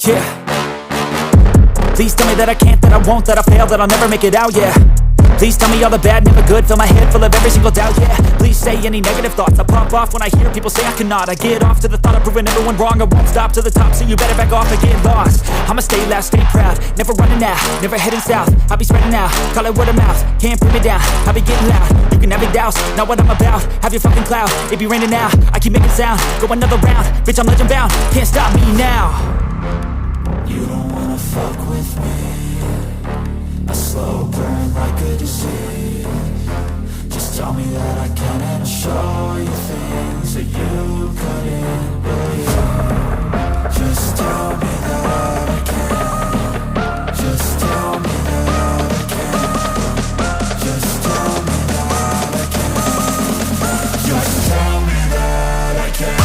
yeah. Please tell me that I can't, that I won't, that I fail, that I'll never make it out, yeah. Please tell me all the bad, never good, fill my head full of every single doubt, yeah. Please say any negative thoughts, I pop off when I hear people say I cannot. I get off to the thought of proving everyone wrong, I won't stop to the top, so you better back off and get lost. I'ma stay loud, stay proud, never running out, never heading south. I'll be spreading out, call it word of mouth, can't put me down, I'll be getting loud. You can have your doubts, not what I'm about, have your fucking clout, it be raining now, I keep making sound, go another round, bitch I'm legend bound, can't stop me now. You don't wanna fuck with me, a slow burn like a disease. Just tell me that I can and I'll show you things that you couldn't believe. Just tell me that I can. Just tell me that I can. Just tell me that I can. Just tell me that I can.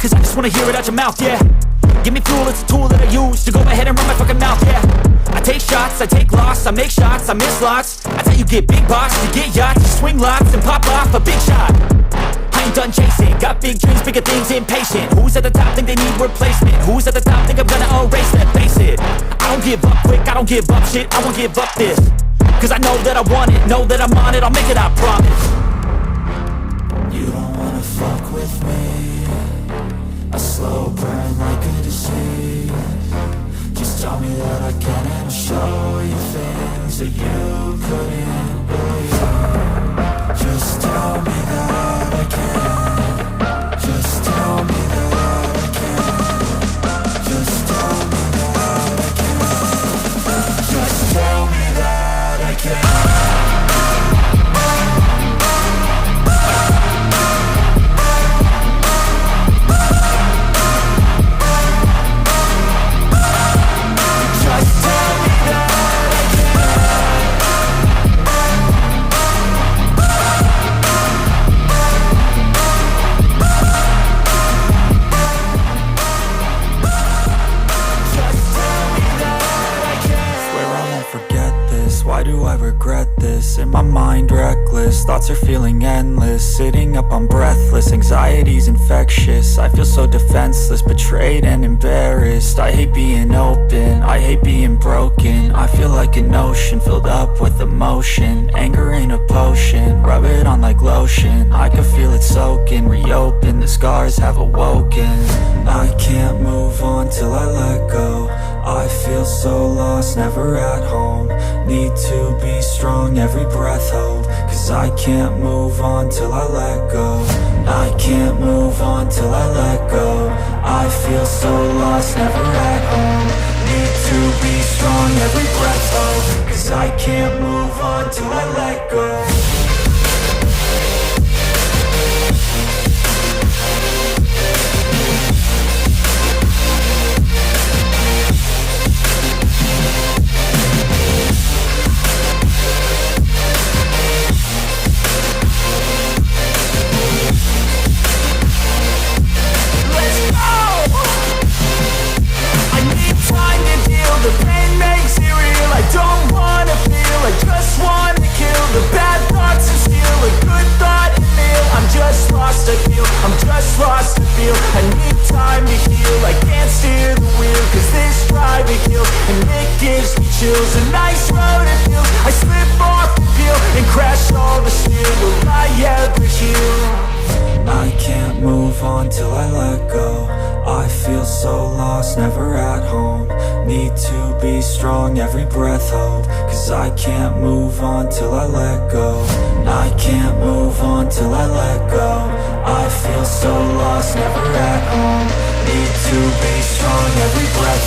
Cause I just wanna hear it out your mouth, yeah. Give me fuel, it's a tool that I use to go ahead and run my fucking mouth, yeah. I take shots, I take loss, I make shots, I miss lots. That's how you get big box, you get yachts, you swing lots and pop off a big shot. I ain't done chasing, got big dreams, bigger things, impatient. Who's at the top think they need replacement? Who's at the top think I'm gonna erase that? Face it, I don't give up quick, I don't give up shit, I won't give up this. Cause I know that I want it, know that I'm on it, I'll make it, I promise. You don't wanna fuck with me, a slow burn like a disease. Just tell me that I can and I'll show you things that you couldn't believe. Just tell me that I can. Just tell me that I can. Just tell me that I can. Just tell me that I can. In my mind reckless, thoughts are feeling endless. Sitting up I'm breathless, anxiety's infectious. I feel so defenseless, betrayed and embarrassed. I hate being open, I hate being broken. I feel like an ocean filled up with emotion. Anger ain't a potion, rub it on like lotion. I can feel it soaking, reopen, the scars have awoken. I can't move on till I let go. I feel so lost, never at home. Need to be strong, every breath hold. Cause I can't move on till I let go. I can't move on till I let go. I feel so lost, never at home. Need to be strong, every breath hold. Cause I can't move on till I let go. The pain makes it real, I don't wanna feel, I just wanna kill the bad thoughts and steal a good thought and feel. I'm just lost, I feel, I'm just lost to feel. I need time to heal, I can't steer the wheel. Cause this drive it kills, and it gives me chills. A nice road it feels, I slip off the peel and crash all the steel. Will I ever heal? I can't move on till I let go. I feel so lost, never at home. Need to be strong, every breath hold. Cause I can't move on till I let go. I can't move on till I let go. I feel so lost, never at home. Need to be strong, every breath